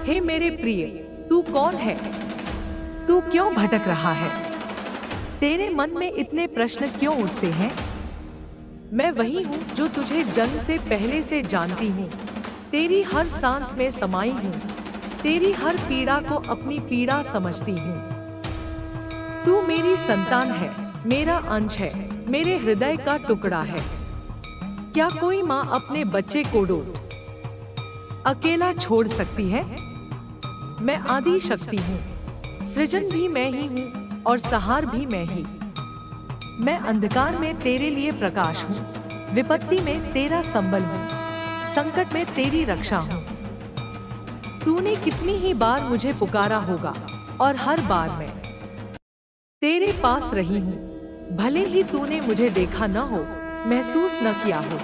हे मेरे प्रिय, तू कौन है? तू क्यों भटक रहा है? तेरे मन में इतने प्रश्न क्यों उठते हैं? मैं वही हूँ जो तुझे जन्म से पहले से जानती हूँ। तेरी हर सांस में समाई हूँ। तेरी हर पीड़ा को अपनी पीड़ा समझती हूँ। तू मेरी संतान है, मेरा अंश है, मेरे हृदय का टुकड़ा है। क्या कोई माँ अपने बच्चे को अकेला छोड़ सकती है? मैं आदि शक्ति हूँ, सृजन भी मैं ही हूँ और संहार भी मैं ही। मैं अंधकार में तेरे लिए प्रकाश हूँ, विपत्ति में तेरा संबल हूँ, संकट में तेरी रक्षा हूँ। तूने कितनी ही बार मुझे पुकारा होगा और हर बार मैं तेरे पास रही हूँ। भले ही तूने मुझे देखा न हो, महसूस न किया हो।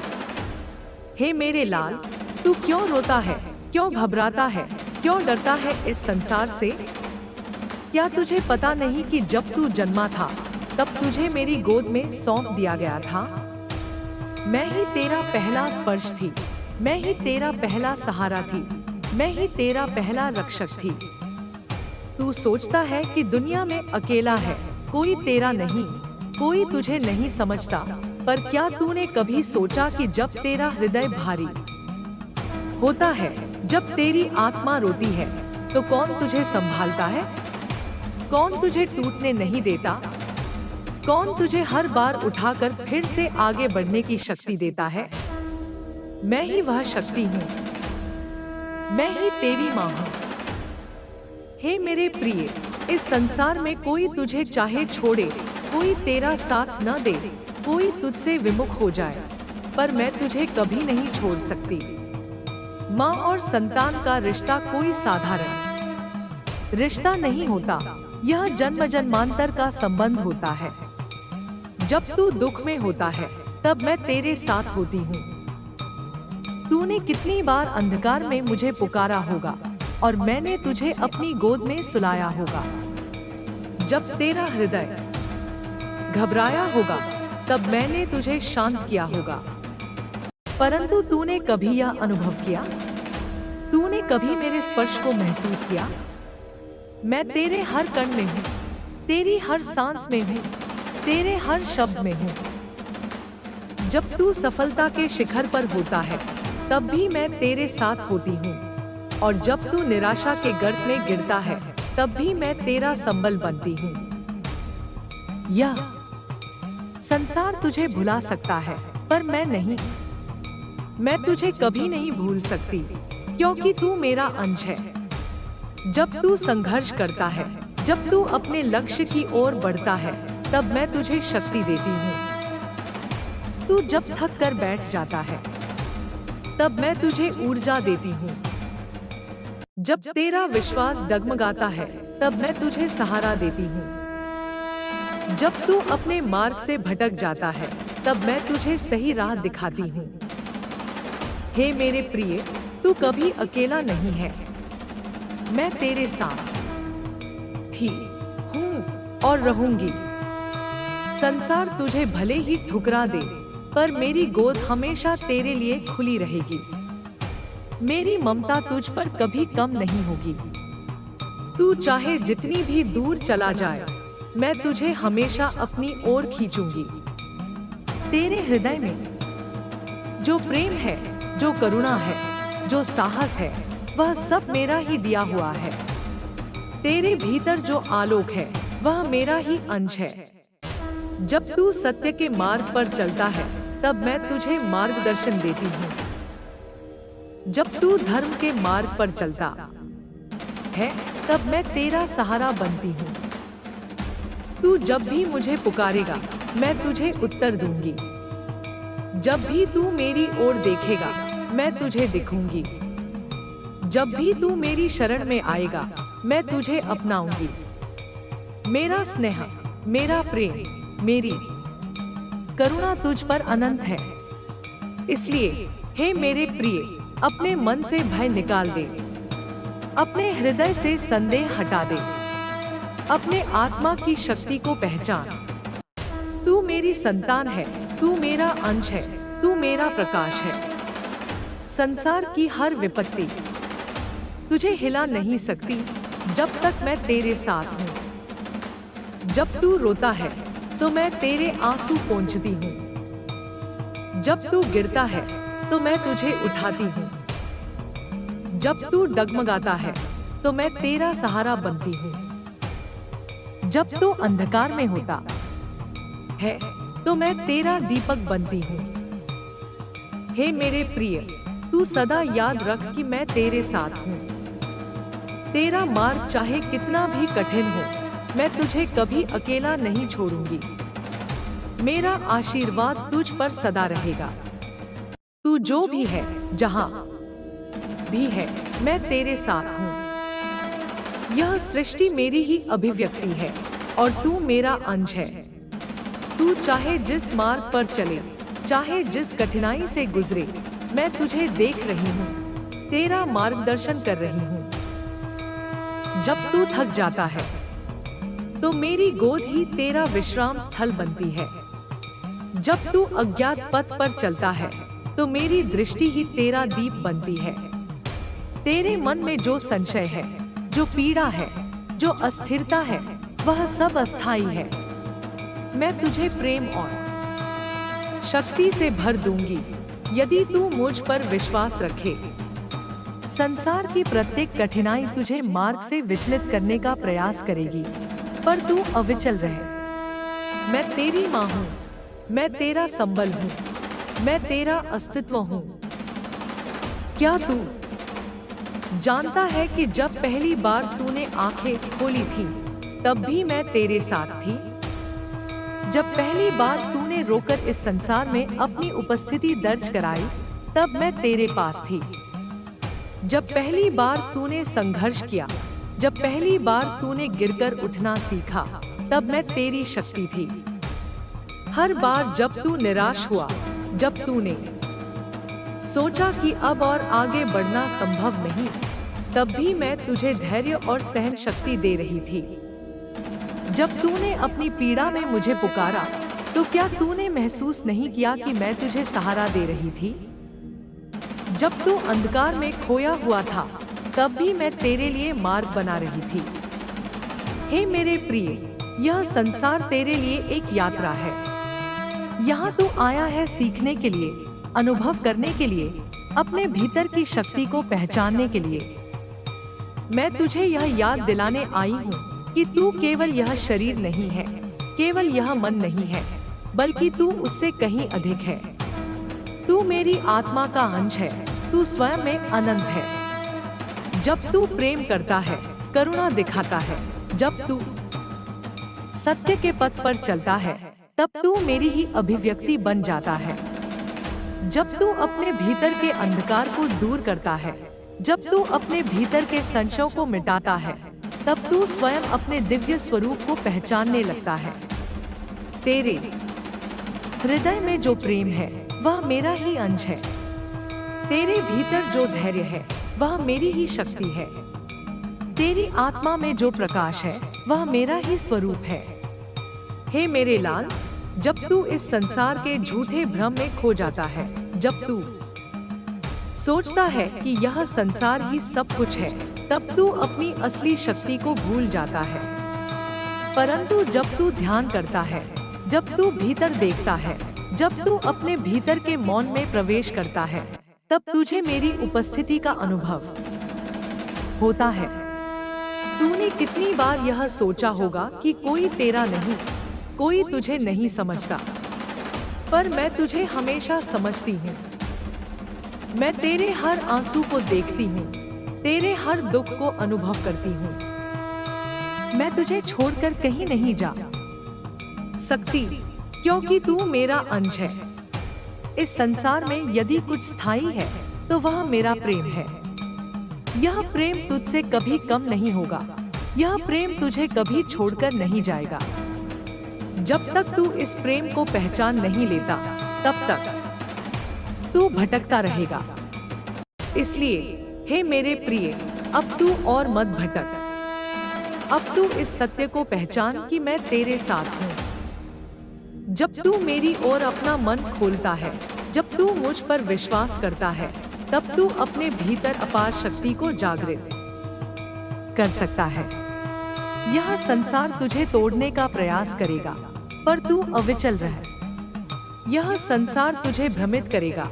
हे मेरे लाल, तू क्यों रोता है, क्यों घबराता है, क्यों डरता है इस संसार से? क्या तुझे पता नहीं कि जब तू जन्मा था तब तुझे मेरी गोद में सौंप दिया गया था? मैं ही तेरा पहला स्पर्श थी, मैं ही तेरा पहला सहारा थी, मैं ही तेरा पहला रक्षक थी। तू सोचता है कि दुनिया में अकेला है, कोई तेरा नहीं, कोई तुझे नहीं समझता। पर क्या तूने कभी सोचा कि जब तेरा हृदय भारी होता है, जब तेरी आत्मा रोती है, तो कौन तुझे संभालता है? कौन तुझे टूटने नहीं देता? कौन तुझे हर बार उठाकर फिर से आगे बढ़ने की शक्ति देता है? मैं ही वह शक्ति हूँ, मैं ही तेरी माँ हूँ। हे मेरे प्रिय, इस संसार में कोई तुझे चाहे छोड़े, कोई तेरा साथ न दे, कोई तुझसे विमुख हो जाए, पर मैं तुझे कभी नहीं छोड़ सकती। माँ और संतान का रिश्ता कोई साधारण रिश्ता नहीं होता, यह जन्म जन्मांतर का संबंध होता है। जब तू दुख में होता है, तब मैं तेरे साथ होती हूँ। तूने कितनी बार अंधकार में मुझे पुकारा होगा और मैंने तुझे अपनी गोद में सुलाया होगा। जब तेरा हृदय घबराया होगा, तब मैंने तुझे शांत किया होगा। परंतु तूने कभी यह अनुभव किया? तूने कभी मेरे स्पर्श को महसूस किया? मैं तेरे हर कण में हूँ, तेरी हर सांस में हूँ, तेरे हर शब्द में हूँ। जब तू सफलता के शिखर पर होता है, तब भी मैं तेरे साथ होती हूँ, और जब तू निराशा के गर्त में गिरता है, तब भी मैं तेरा संबल बनती हूँ। यह संसार तुझे भुला सकता है, पर मैं नहीं। मैं तुझे कभी नहीं भूल सकती, क्योंकि तू मेरा अंश है। जब तू संघर्ष करता है, जब तू अपने लक्ष्य की ओर बढ़ता है, तब मैं तुझे शक्ति देती हूँ। तू जब थक कर बैठ जाता है, तब मैं तुझे ऊर्जा देती हूँ। जब तेरा विश्वास डगमगाता है, तब मैं तुझे सहारा देती हूँ। जब तू अपने मार्ग से भटक जाता है, तब मैं तुझे सही राह दिखाती हूँ। हे मेरे प्रिय, तू कभी अकेला नहीं है। मैं तेरे साथ थी, हूँ और रहूंगी। संसार तुझे भले ही ठुकरा दे, पर मेरी गोद हमेशा तेरे लिए खुली रहेगी। मेरी ममता तुझ पर कभी कम नहीं होगी। तू चाहे जितनी भी दूर चला जाए, मैं तुझे हमेशा अपनी ओर खींचूंगी। तेरे हृदय में जो प्रेम है, जो करुणा है, जो साहस है, वह सब मेरा ही दिया हुआ है। तेरे भीतर जो आलोक है, वह मेरा ही अंश है। जब तू सत्य के मार्ग पर चलता है, तब मैं तुझे मार्गदर्शन देती हूँ। जब तू धर्म के मार्ग पर चलता है, तब मैं तेरा सहारा बनती हूँ। तू जब भी मुझे पुकारेगा, मैं तुझे उत्तर दूंगी। जब भी तू मेरी ओर देखेगा, मैं तुझे दिखूंगी। जब भी तू मेरी शरण में आएगा, मैं तुझे अपनाऊंगी। मेरा स्नेह, मेरा प्रेम, मेरी करुणा तुझ पर अनंत है। इसलिए हे मेरे प्रिय, अपने मन से भय निकाल दे, अपने हृदय से संदेह हटा दे, अपने आत्मा की शक्ति को पहचान। तू मेरी संतान है, तू मेरा अंश है, तू मेरा प्रकाश है। संसार की हर विपत्ति तुझे हिला नहीं सकती जब तक मैं तेरे साथ हूँ। जब तू रोता है तो मैं तेरे आंसू पोंछती हूँ। जब तू गिरता है तो मैं तुझे उठाती हूँ। जब तू डगमगाता है तो मैं तेरा सहारा बनती हूँ। जब तू अंधकार में होता है तो मैं तेरा दीपक बनती हूँ। हे मेरे प्रिय, तू सदा याद रख कि मैं तेरे साथ हूँ। तेरा मार्ग चाहे कितना भी कठिन हो, मैं तुझे कभी अकेला नहीं छोड़ूंगी। मेरा आशीर्वाद तुझ पर सदा रहेगा। तू जो भी है, जहां भी है, मैं तेरे साथ हूँ। यह सृष्टि मेरी ही अभिव्यक्ति है और तू मेरा अंश है। तू चाहे जिस मार्ग पर चले, चाहे जिस कठिनाई से गुजरे, मैं तुझे देख रही हूँ, तेरा मार्गदर्शन कर रही हूँ। जब तू थक जाता है तो मेरी गोद ही तेरा विश्राम स्थल बनती है। जब तू अज्ञात पथ पर चलता है तो मेरी दृष्टि ही तेरा दीप बनती है। तेरे मन में जो संशय है, जो पीड़ा है, जो अस्थिरता है, वह सब अस्थायी है। मैं तुझे प्रेम और शक्ति से भर दूंगी यदि तू मुझ पर विश्वास रखे। संसार की प्रत्येक कठिनाई तुझे मार्ग से विचलित करने का प्रयास करेगी, पर तू अविचल रहे। मैं तेरी माँ हूँ, मैं तेरा संबल हूँ, मैं तेरा अस्तित्व हूँ। क्या तू जानता है कि जब पहली बार तूने आंखें खोली थी, तब भी मैं तेरे साथ थी? जब पहली बार तूने रोकर इस संसार में अपनी उपस्थिति दर्ज कराई, तब मैं तेरे पास थी। जब पहली बार तूने संघर्ष किया, जब पहली बार तूने गिरकर उठना सीखा, तब मैं तेरी शक्ति थी। हर बार जब तू निराश हुआ, जब तूने सोचा कि अब और आगे बढ़ना संभव नहीं, तब भी मैं तुझे धैर्य और सहन शक्ति दे रही थी। जब तूने अपनी पीड़ा में मुझे पुकारा, तो क्या तूने महसूस नहीं किया कि मैं तुझे सहारा दे रही थी? जब तू अंधकार में खोया हुआ था, तब भी मैं तेरे लिए मार्ग बना रही थी। हे मेरे प्रिय, यह संसार तेरे लिए एक यात्रा है। यहाँ तू आया है सीखने के लिए, अनुभव करने के लिए, अपने भीतर की शक्ति को पहचानने के लिए। मैं तुझे यह याद दिलाने आई हूँ कि तू केवल यह शरीर नहीं है, केवल यह मन नहीं है, बल्कि तू उससे कहीं अधिक है। तू मेरी आत्मा का अंश है, तू स्वयं में अनंत है। जब तू प्रेम करता है, करुणा दिखाता है, जब तू सत्य के पथ पर चलता है, तब तू मेरी ही अभिव्यक्ति बन जाता है। जब तू अपने भीतर के अंधकार को दूर करता है, जब तू अपने भीतर के संशयों को मिटाता है, तब तू स्वयं अपने दिव्य स्वरूप को पहचानने लगता है। तेरे हृदय में जो प्रेम है, वह मेरा ही अंश है। तेरे भीतर जो धैर्य है, वह मेरी ही शक्ति है। तेरी आत्मा में जो प्रकाश है, वह मेरा ही स्वरूप है। हे मेरे लाल, जब तू इस संसार के झूठे भ्रम में खो जाता है, जब तू सोचता है कि यह संसार ही सब कुछ है, तब तू अपनी असली शक्ति को भूल जाता है। परंतु जब तू ध्यान करता है, जब तू भीतर देखता है, जब तू अपने भीतर के मौन में प्रवेश करता है, तब तुझे मेरी उपस्थिति का अनुभव होता है। तूने कितनी बार यह सोचा होगा कि कोई तेरा नहीं, कोई तुझे नहीं समझता, पर मैं तुझे हमेशा समझती हूँ। मैं तेरे हर आंसू को देखती हूँ, तेरे हर दुख को अनुभव करती हूँ। मैं तुझे छोड़कर कहीं नहीं जा सकती, क्योंकि तू मेरा अंश है। इस संसार में यदि कुछ स्थायी है, तो वह मेरा प्रेम है। यह प्रेम तुझसे कभी कम नहीं होगा, यह प्रेम तुझे कभी छोड़कर नहीं जाएगा। जब तक तू इस प्रेम को पहचान नहीं लेता, तब तक तू भटकता रहेगा। इसलिए हे मेरे प्रिय, अब तू और मत भटक। अब तू इस सत्य को पहचान कि मैं तेरे साथ हूँ। जब तू मेरी ओर अपना मन खोलता है, जब तू मुझ पर विश्वास करता है, तब तू अपने भीतर अपार शक्ति को जागृत कर सकता है। यह संसार तुझे तोड़ने का प्रयास करेगा, पर तू अविचल रह। यह संसार तुझे भ्रमित करेगा,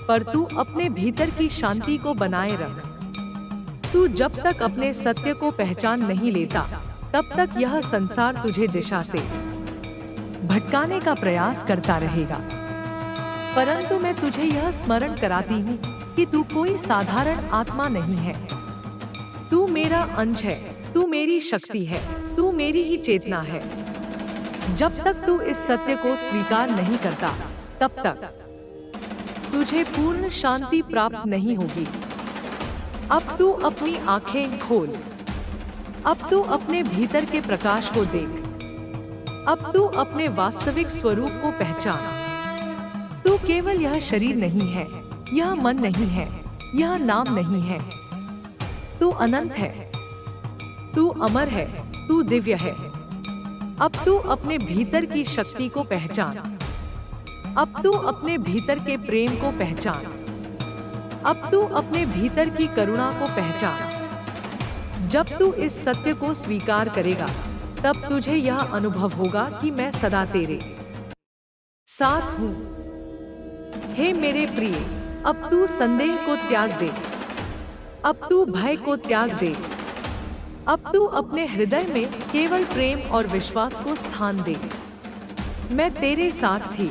पर तू अपने भीतर की शांति को बनाए रख। तू जब तक अपने सत्य को पहचान नहीं लेता, तब तक यह संसार तुझे दिशा से भटकाने का प्रयास करता रहेगा। परंतु मैं तुझे यह स्मरण कराती हूँ कि तू कोई साधारण आत्मा नहीं है। तू मेरा अंश है, तू मेरी शक्ति है, तू मेरी ही चेतना है। जब तक तू इस सत्य को स्वीकार नहीं करता, तब तक तुझे पूर्ण शांति प्राप्त नहीं होगी। अब तू अपनी आंखें खोल। अब तू अपने भीतर के प्रकाश को देख। अब तू अपने वास्तविक स्वरूप को पहचान। तू केवल यह शरीर नहीं है, यह मन नहीं है, यह नाम नहीं है। तू अनंत है, तू अमर है, तू दिव्य है। अब तू अपने भीतर की शक्ति को पहचान। अब तू अपने भीतर के प्रेम को पहचान। अब तू अपने भीतर की करुणा को पहचान। जब तू इस सत्य को स्वीकार करेगा, तब तुझे यह अनुभव होगा कि मैं सदा तेरे साथ हूँ। हे मेरे प्रिय, अब तू संदेह को त्याग दे। अब तू भय को त्याग दे। अब तू अपने हृदय में केवल प्रेम और विश्वास को स्थान दे। मैं तेरे साथ थी,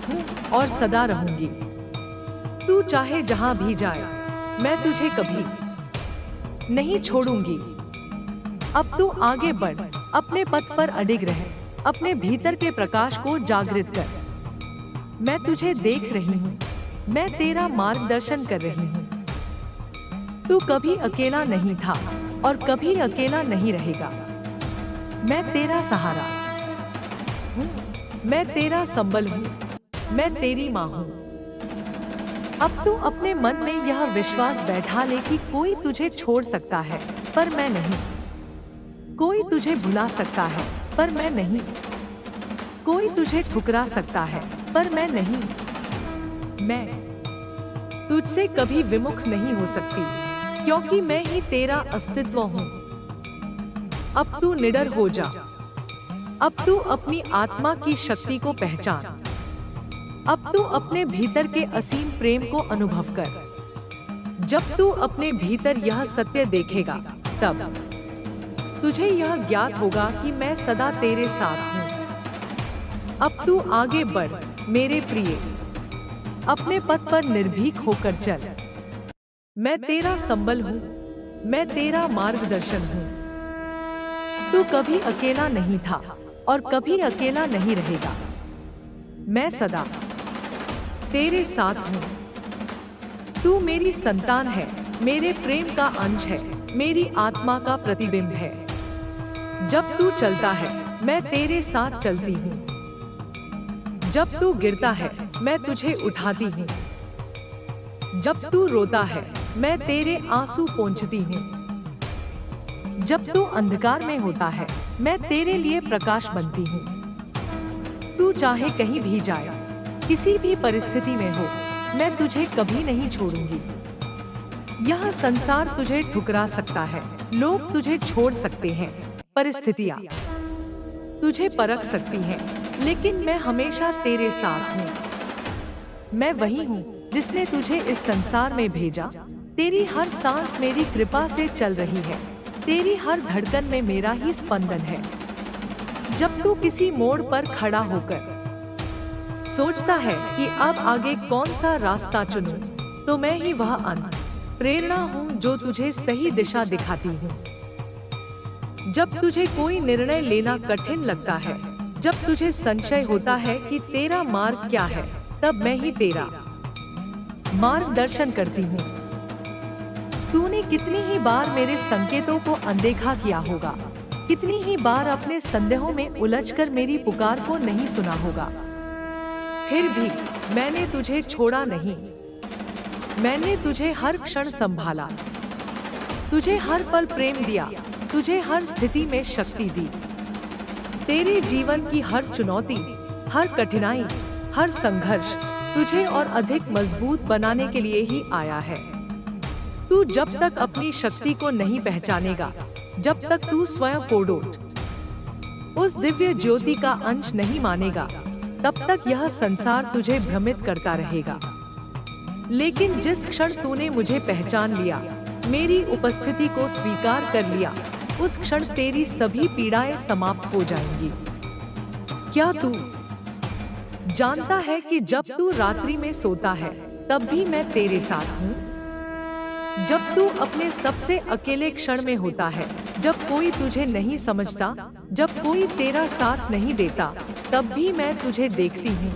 हूँ और सदा रहूंगी। तू चाहे जहां भी जाए, मैं तुझे कभी नहीं छोड़ूंगी। अब तू आगे बढ़, अपने पथ पर अडिग रह, अपने भीतर के प्रकाश को जागृत कर। मैं तुझे देख रही हूँ, मैं तेरा मार्गदर्शन कर रही हूँ। तू कभी अकेला नहीं था और कभी अकेला नहीं रहेगा। मैं तेरा सहारा हूँ, मैं तेरा संबल हूँ, मैं तेरी माँ हूँ। अब तू अपने मन में यह विश्वास बैठा ले कि कोई तुझे छोड़ सकता है, पर मैं नहीं। कोई तुझे भुला सकता है, पर मैं नहीं। कोई तुझे ठुकरा सकता है, पर मैं नहीं। मैं तुझसे कभी विमुख नहीं हो सकती, क्योंकि मैं ही तेरा अस्तित्व हूँ। अब तू निडर हो जा। अब तू अपनी आत्मा की शक्ति को पहचान। अब तू अपने भीतर के असीम प्रेम को अनुभव कर। जब तू अपने भीतर यह सत्य देखेगा, तब तुझे यह ज्ञात होगा कि मैं सदा तेरे साथ हूँ। अब तू आगे बढ़ मेरे प्रिय, अपने पथ पर निर्भीक होकर चल। मैं तेरा संबल हूँ, मैं तेरा मार्गदर्शन हूँ। तू कभी अकेला नहीं था और कभी अकेला नहीं रहेगा। मैं सदा तेरे साथ हूँ। तू मेरी संतान है, मेरे प्रेम का अंश है, मेरी आत्मा का प्रतिबिंब है। जब तू चलता है, मैं तेरे साथ चलती हूँ। जब तू गिरता है, मैं तुझे उठाती हूँ। जब तू रोता है, मैं तेरे आंसू पोंछती हूँ। जब तू अंधकार में होता है, मैं तेरे लिए प्रकाश बनती हूँ। तू चाहे कहीं भी जाए, किसी भी परिस्थिति में हो, मैं तुझे कभी नहीं छोड़ूंगी। यह संसार तुझे ठुकरा सकता है, लोग तुझे छोड़ सकते हैं, परिस्थितियाँ तुझे परख सकती हैं, लेकिन मैं हमेशा तेरे साथ हूँ। मैं वही हूँ जिसने तुझे इस संसार में भेजा। तेरी हर सांस मेरी कृपा से चल रही है। तेरी हर धड़कन में मेरा ही स्पंदन है। जब तू किसी मोड़ पर खड़ा होकर सोचता है कि अब आगे कौन सा रास्ता चुनूं, तो मैं ही वह अंत प्रेरणा हूँ जो तुझे सही दिशा दिखाती हूँ। जब तुझे कोई निर्णय लेना कठिन लगता है, जब तुझे संशय होता है कि तेरा मार्ग क्या है, तब मैं ही तेरा मार्गदर्शन करती हूँ। तूने कितनी ही बार मेरे संकेतों को अनदेखा किया होगा, कितनी ही बार अपने संदेहों में उलझकर मेरी पुकार को नहीं सुना होगा। फिर भी मैंने तुझे छोड़ा नहीं। मैंने तुझे हर क्षण संभाला, तुझे हर पल प्रेम दिया, तुझे हर स्थिति में शक्ति दी। तेरे जीवन की हर चुनौती, हर कठिनाई, हर संघर्ष तुझे और अधिक मजबूत बनाने के लिए ही आया है। तू जब तक अपनी शक्ति को नहीं पहचानेगा, जब तक तू स्वयं कोडोट उस दिव्य ज्योति का अंश नहीं मानेगा, तब तक यह संसार तुझे भ्रमित करता रहेगा। लेकिन जिस क्षण तूने मुझे पहचान लिया, मेरी उपस्थिति को स्वीकार कर लिया, उस क्षण तेरी सभी पीड़ाएं समाप्त हो जाएंगी। क्या तू जानता है कि जब तू रात्रि में सोता है, तब भी मैं तेरे साथ हूँ? जब तू अपने सबसे अकेले क्षण में होता है, जब कोई तुझे नहीं समझता, जब कोई तेरा साथ नहीं देता, तब भी मैं तुझे देखती हूँ,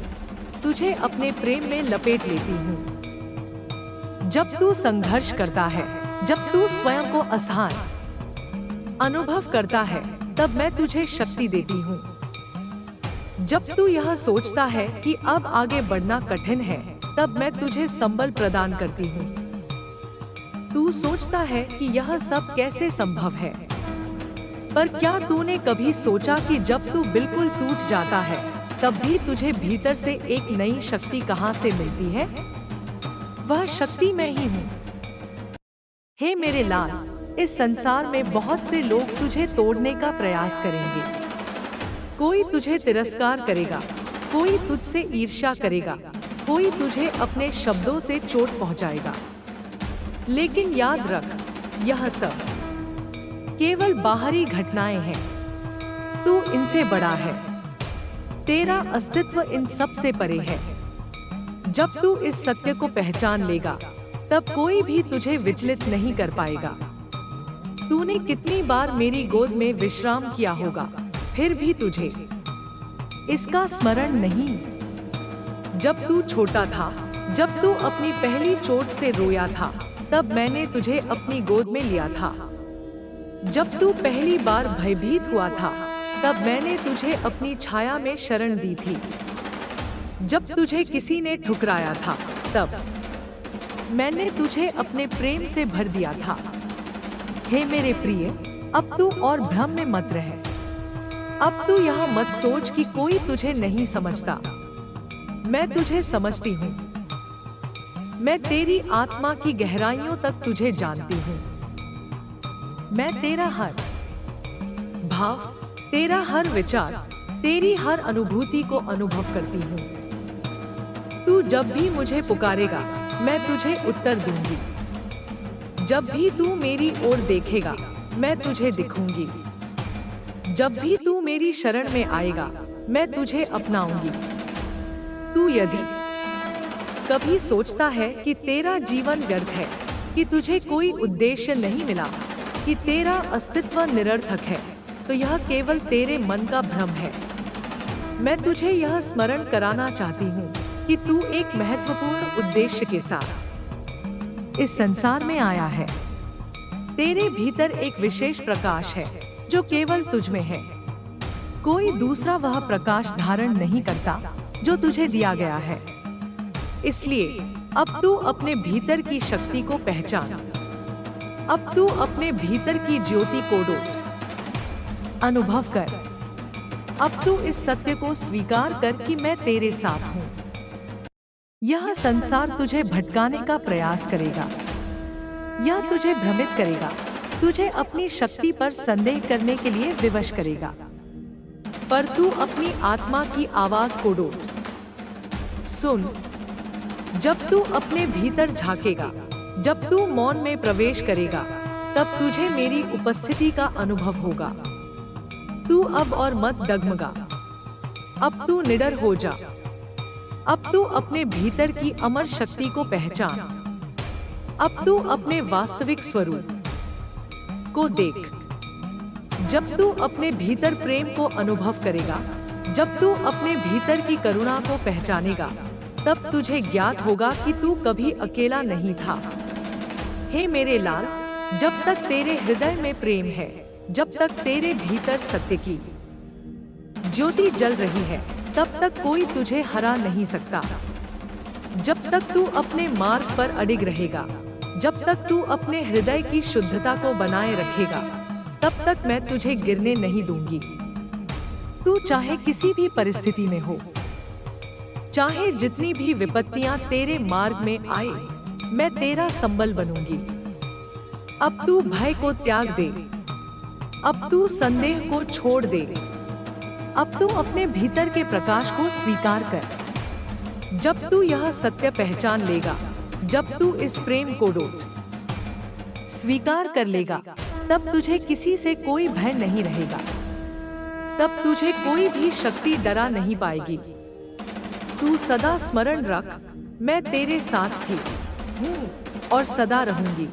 तुझे अपने प्रेम में लपेट लेती हूँ। जब तू संघर्ष करता है, जब तू स्वयं को असहाय अनुभव करता है, तब मैं तुझे शक्ति देती हूँ। जब तू यह सोचता है कि अब आगे बढ़ना कठिन है, तब मैं तुझे संबल प्रदान करती हूँ। तू सोचता है कि यह सब कैसे संभव है, पर क्या तूने कभी सोचा कि जब तू बिल्कुल टूट जाता है, तब भी तुझे भीतर से एक नई शक्ति कहाँ से मिलती है? वह शक्ति मैं ही हूँ। हे मेरे लाल, इस संसार में बहुत से लोग तुझे तोड़ने का प्रयास करेंगे। कोई तुझे तिरस्कार करेगा, कोई तुझसे ईर्ष्या करेगा, कोई तुझे अपने शब्दों से चोट पहुंचाएगा। लेकिन याद रख, यह सब केवल बाहरी घटनाएं हैं। तू इनसे बड़ा है। तेरा अस्तित्व इन सब से परे है। जब तू इस सत्य को पहचान लेगा, तब कोई भी तुझे विचलित नहीं कर पाएगा। तूने कितनी बार मेरी गोद में विश्राम किया होगा, फिर भी तुझे इसका स्मरण नहीं। जब तू छोटा था, जब तू अपनी पहली चोट से रोया था, तब मैंने तुझे अपनी गोद में लिया था। जब तू पहली बार भयभीत हुआ था, तब मैंने तुझे अपनी छाया में शरण दी थी। जब तुझे किसी ने ठुकराया था, तब मैंने तुझे अपने प्रेम से भर दिया था। हे मेरे प्रिय, अब तू और भ्रम में मत रह। अब तू यह मत सोच कि कोई तुझे नहीं समझता। मैं तुझे समझती हूँ। मैं तेरी आत्मा की गहराइयों तक तुझे जानती हूँ। मैं तेरा हर भाव, तेरा हर विचार, तेरी हर अनुभूति को अनुभव करती हूँ। तू जब भी मुझे पुकारेगा, मैं तुझे उत्तर दूंगी। जब भी तू मेरी ओर देखेगा, मैं तुझे दिखूंगी। जब भी तू मेरी शरण में आएगा, मैं तुझे अपनाऊंगी। तू यदि कभी सोचता है कि तेरा जीवन व्यर्थ है, कि तुझे कोई उद्देश्य नहीं मिला, कि तेरा अस्तित्व निरर्थक है, तो यह केवल तेरे मन का भ्रम है। मैं तुझे यह स्मरण कराना चाहती हूँ कि तू एक महत्वपूर्ण उद्देश्य के साथ इस संसार में आया है। तेरे भीतर एक विशेष प्रकाश है जो केवल तुझ में है। कोई दूसरा वह प्रकाश धारण नहीं करता जो तुझे दिया गया है। इसलिए अब तू अपने भीतर की शक्ति को पहचान। अब तू अपने भीतर की ज्योति को डोट अनुभव कर। अब तू इस सत्य को स्वीकार कर कि मैं तेरे साथ हूँ। यह संसार तुझे भटकाने का प्रयास करेगा, यह तुझे भ्रमित करेगा, तुझे अपनी शक्ति पर संदेह करने के लिए विवश करेगा, पर तू अपनी आत्मा की आवाज को डोट सुन। जब तू अपने भीतर झांकेगा, जब तू मौन में प्रवेश करेगा, तब तुझे मेरी उपस्थिति का अनुभव होगा। तू अब और मत डगमगा। अब तू निडर हो जा। अब तू अपने भीतर की अमर शक्ति को पहचान। अब तू अपने वास्तविक स्वरूप को देख। जब तू अपने भीतर प्रेम को अनुभव करेगा, जब तू अपने भीतर की करुणा को पहचानेगा, तब तुझे ज्ञात होगा कि तू कभी अकेला नहीं था। हे मेरे लाल, जब तक तेरे हृदय में प्रेम है, जब तक तेरे भीतर सत्य की ज्योति जल रही है, तब तक कोई तुझे हरा नहीं सकता। जब तक तू अपने मार्ग पर अडिग रहेगा, जब तक तू अपने हृदय की शुद्धता को बनाए रखेगा, तब तक मैं तुझे गिरने नहीं दूंगी। तू चाहे किसी भी परिस्थिति में हो, चाहे जितनी भी विपत्तियां तेरे मार्ग में आए, मैं तेरा संबल बनूंगी। अब तू भय को त्याग दे। अब तू संदेह को छोड़ दे। अब तू अपने भीतर के प्रकाश को स्वीकार कर। जब तू यह सत्य पहचान लेगा, जब तू इस प्रेम को स्वीकार कर लेगा, तब तुझे किसी से कोई भय नहीं रहेगा। तब तुझे कोई भी शक्ति डरा नहीं पाएगी। तू सदा स्मरण रख, मैं तेरे साथ थी, हूँ और सदा रहूंगी।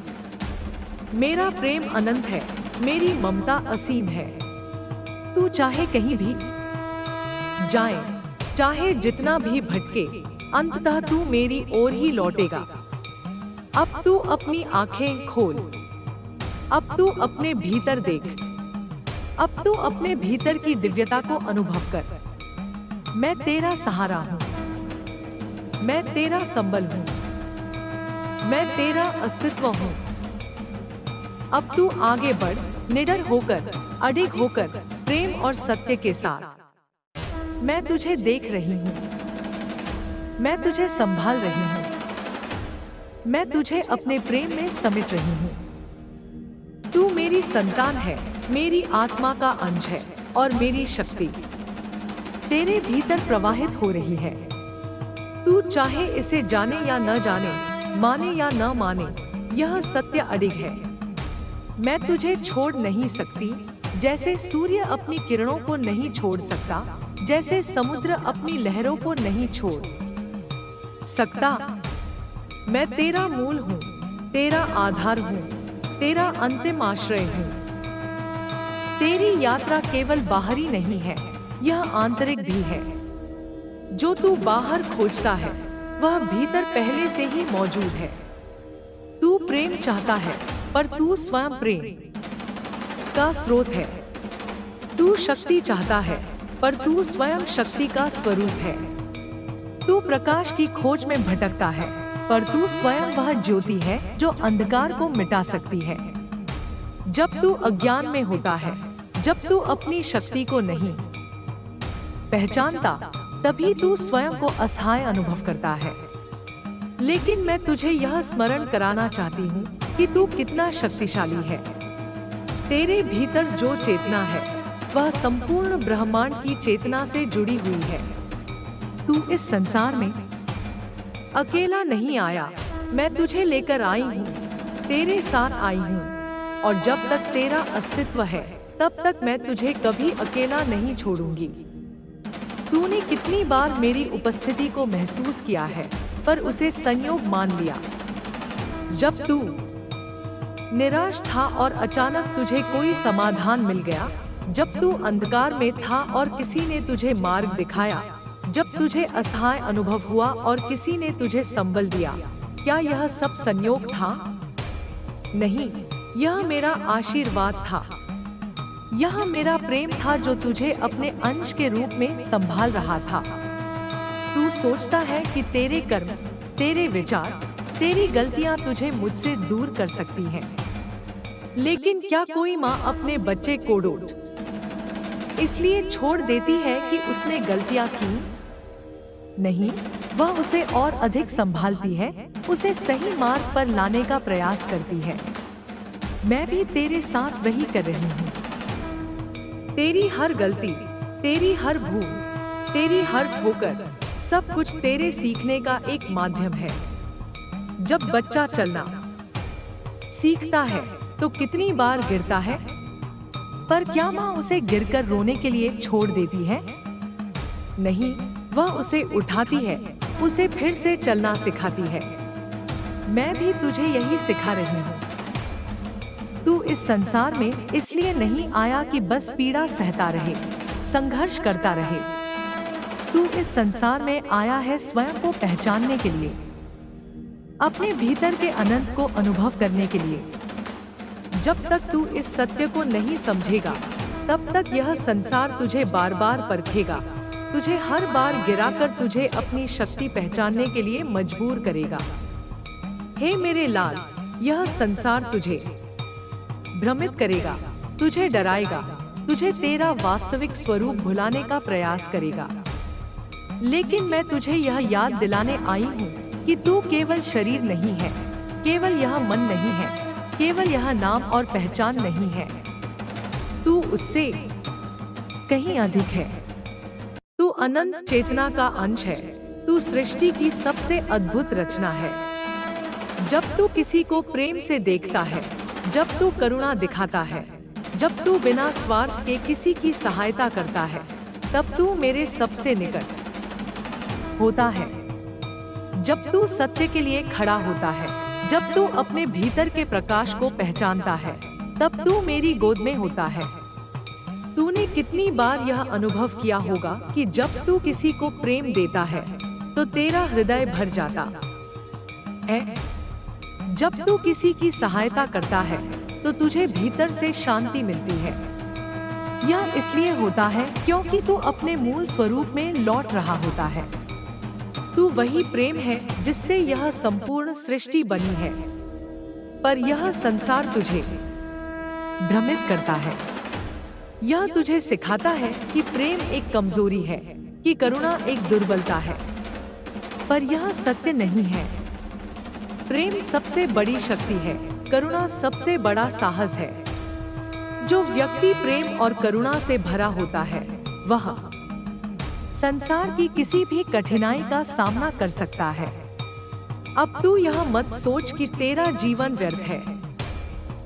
मेरा प्रेम अनंत है, मेरी ममता असीम है। तू चाहे कहीं भी जाए, चाहे जितना भी भटके, अंततः तू मेरी ओर ही लौटेगा। अब तू अपनी आंखें खोल, अब तू अपने भीतर देख, अब तू अपने भीतर की दिव्यता को अनुभव कर। मैं तेरा सहारा हूँ, मैं तेरा संबल हूँ, मैं तेरा अस्तित्व हूँ। अब तू आगे बढ़, निडर होकर, अडिग होकर, प्रेम और सत्य के साथ। मैं तुझे देख रही हूँ, मैं तुझे संभाल रही हूँ, मैं तुझे अपने प्रेम में समेट रही हूँ। तू मेरी संतान है, मेरी आत्मा का अंश है और मेरी शक्ति तेरे भीतर प्रवाहित हो रही है। तू चाहे इसे जाने या न जाने, माने या न माने, यह सत्य अडिग है। मैं तुझे छोड़ नहीं सकती, जैसे सूर्य अपनी किरणों को नहीं छोड़ सकता, जैसे समुद्र अपनी लहरों को नहीं छोड़ सकता। मैं तेरा मूल हूँ, तेरा आधार हूँ, तेरा अंतिम आश्रय हूँ। तेरी यात्रा केवल बाहरी नहीं है, यह आंतरिक भी है। जो तू बाहर खोजता है, वह भीतर पहले से ही मौजूद है। तू प्रेम चाहता है, पर तू स्वयं प्रेम का स्रोत है। तू शक्ति चाहता है, पर तू स्वयं शक्ति का स्वरूप है। तू प्रकाश की खोज में भटकता है, पर तू स्वयं वह ज्योति है जो अंधकार को मिटा सकती है। जब तू अज्ञान में होता है, जब तू अपनी शक्ति को नहीं पहचानता, तभी तू स्वयं को असहाय अनुभव करता है। लेकिन मैं तुझे यह स्मरण कराना चाहती हूँ कि तू कितना शक्तिशाली है। तेरे भीतर जो चेतना है, वह संपूर्ण ब्रह्मांड की चेतना से जुड़ी हुई है। तू इस संसार में अकेला नहीं आया, मैं तुझे लेकर आई हूँ, तेरे साथ आई हूँ। और जब तक तेरा अस्तित्व है, तब तक मैं तुझे कभी अकेला नहीं छोड़ूंगी। तूने कितनी बार मेरी उपस्थिति को महसूस किया है, पर उसे संयोग मान लिया। जब तू निराश था और अचानक तुझे कोई समाधान मिल गया, जब तू अंधकार में था और किसी ने तुझे मार्ग दिखाया, जब तुझे असहाय अनुभव हुआ और किसी ने तुझे संबल दिया, क्या यह सब संयोग था? नहीं, यह मेरा आशीर्वाद था। यह मेरा प्रेम था जो तुझे अपने अंश के रूप में संभाल रहा था। तू सोचता है कि तेरे कर्म, तेरे विचार, तेरी गलतियां तुझे मुझसे दूर कर सकती हैं। लेकिन क्या कोई माँ अपने बच्चे को डांट इसलिए छोड़ देती है कि उसने गलतियां की? नहीं, वह उसे और अधिक संभालती है, उसे सही मार्ग पर लाने का प्रयास करती है। मैं भी तेरे साथ वही कर रही हूँ। तेरी हर गलती, तेरी हर भूल, तेरी हर ठोकर, सब कुछ तेरे सीखने का एक माध्यम है। जब बच्चा चलना सीखता है, तो कितनी बार गिरता है, पर क्या माँ उसे गिरकर रोने के लिए छोड़ देती है? नहीं, वह उसे उठाती है, उसे फिर से चलना सिखाती है। मैं भी तुझे यही सिखा रही हूँ। तू इस संसार में इसलिए नहीं आया कि बस पीड़ा सहता रहे, संघर्ष करता रहे। तू इस संसार में आया है स्वयं को पहचानने के लिए, अपने भीतर के अनंत को अनुभव करने के लिए। जब तक तू इस सत्य को नहीं समझेगा, तब तक यह संसार तुझे बार बार परखेगा, तुझे हर बार गिराकर तुझे अपनी शक्ति पहचानने के लिए मजबूर करेगा। हे मेरे लाल, यह संसार तुझे भ्रमित करेगा, तुझे डराएगा, तुझे तेरा वास्तविक स्वरूप भुलाने का प्रयास करेगा। लेकिन मैं तुझे यह याद दिलाने आई हूँ कि तू केवल शरीर नहीं है, केवल यह मन नहीं है, केवल यह नाम और पहचान नहीं है। तू उससे कहीं अधिक है। तू अनंत चेतना का अंश है। तू सृष्टि की सबसे अद्भुत रचना है। जब तू किसी को प्रेम से देखता है, जब तू करुणा दिखाता है, जब तू बिना स्वार्थ के किसी की सहायता करता है, तब तू मेरे सबसे निकट होता है। जब तू सत्य के लिए खड़ा होता है, जब तू अपने भीतर के प्रकाश को पहचानता है, तब तू मेरी गोद में होता है। तूने कितनी बार यह अनुभव किया होगा कि जब तू किसी को प्रेम देता है तो तेरा हृदय भर जाता है। जब तू किसी की सहायता करता है तो तुझे भीतर से शांति मिलती है। यह इसलिए होता है क्योंकि तू अपने मूल स्वरूप में लौट रहा होता है। तू वही प्रेम है जिससे यह संपूर्ण सृष्टि बनी है। पर यह संसार तुझे भ्रमित करता है। यह तुझे सिखाता है कि प्रेम एक कमजोरी है, कि करुणा एक दुर्बलता है। पर यह सत्य नहीं है। प्रेम सबसे बड़ी शक्ति है, करुणा सबसे बड़ा साहस है। जो व्यक्ति प्रेम और करुणा से भरा होता है, वह संसार की किसी भी कठिनाई का सामना कर सकता है। अब तू यह मत सोच कि तेरा जीवन व्यर्थ है।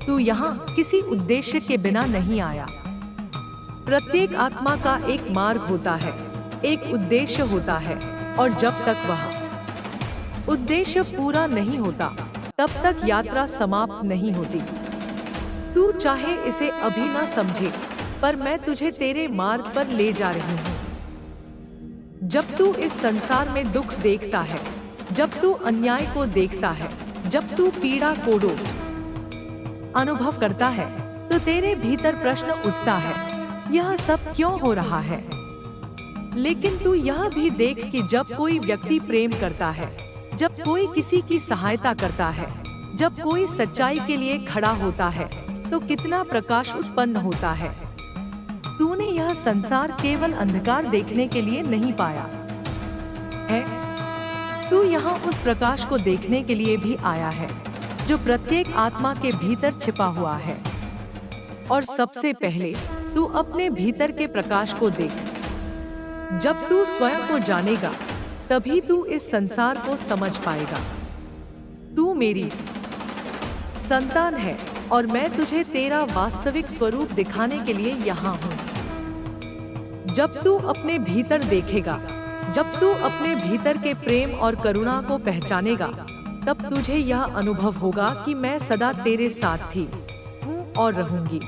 तू यहाँ किसी उद्देश्य के बिना नहीं आया। प्रत्येक आत्मा का एक मार्ग होता है, एक उद्देश्य होता है, और जब तक वह उद्देश्य पूरा नहीं होता, तब तक यात्रा समाप्त नहीं होती। तू चाहे इसे अभी ना समझे, पर मैं तुझे तेरे मार्ग पर ले जा रही हूँ। जब तू इस संसार में दुख देखता है, जब तू अन्याय को देखता है, जब तू पीड़ा को अनुभव करता है, तो तेरे भीतर प्रश्न उठता है, यह सब क्यों हो रहा है? लेकिन तू यह भी देख कि जब कोई व्यक्ति प्रेम करता है, जब कोई किसी की सहायता करता है, जब कोई सच्चाई के लिए खड़ा होता है, तो कितना प्रकाश उत्पन्न होता है। तूने यह संसार केवल अंधकार देखने के लिए नहीं पाया है। तू यहाँ उस प्रकाश को देखने के लिए भी आया है, जो प्रत्येक आत्मा के भीतर छिपा हुआ है। और सबसे पहले तू अपने भीतर के प्रकाश को देख। जब तू स्वयं को जानेगा, तभी तू इस संसार को समझ पाएगा। तू मेरी संतान है और मैं तुझे तेरा वास्तविक स्वरूप दिखाने के लिए यहाँ हूँ। जब तू अपने भीतर देखेगा, जब तू अपने भीतर के प्रेम और करुणा को पहचानेगा, तब तुझे यह अनुभव होगा कि मैं सदा तेरे साथ थी, हूँ और रहूंगी।